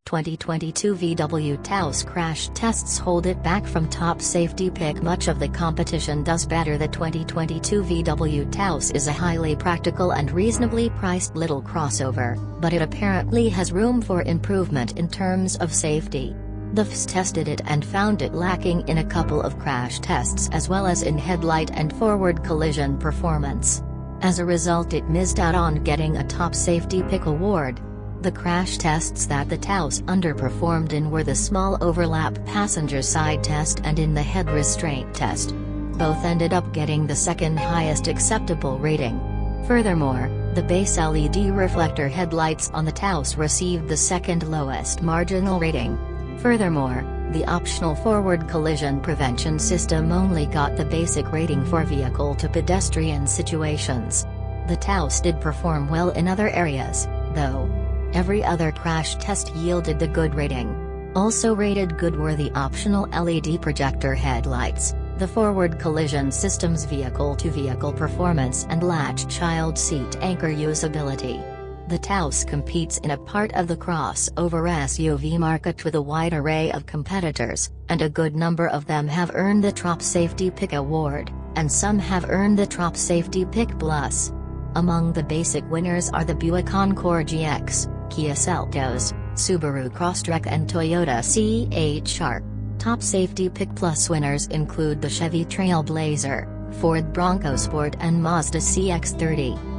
2022 VW Taos crash tests hold it back from top safety pick. Much of the competition does better. The 2022 VW Taos is a highly practical and reasonably priced little crossover, but it apparently has room for improvement in terms of safety. The VS tested it and found it lacking in a couple of crash tests as well as in headlight and forward collision performance. As a result, it missed out on getting a top safety pick award. The crash tests that the Taos underperformed in were the small overlap passenger side test and in the head restraint test. Both ended up getting the second highest acceptable rating. Furthermore, the base LED reflector headlights on the Taos received the second lowest marginal rating. Furthermore, the optional forward collision prevention system only got the basic rating for vehicle-to-pedestrian situations. The Taos did perform well in other areas, though. Every other crash test yielded the good rating. Also rated good were the optional LED projector headlights, the forward collision system's vehicle-to-vehicle performance and latch child seat anchor usability. The Taos competes in a part of the crossover SUV market with a wide array of competitors, and a good number of them have earned the Top Safety Pick award, and some have earned the Top Safety Pick Plus. Among the basic winners are the Buick Encore GX, Kia Seltos, Subaru Crosstrek and Toyota CHR. Top Safety Pick Plus winners include the Chevy Trailblazer, Ford Bronco Sport and Mazda CX-30.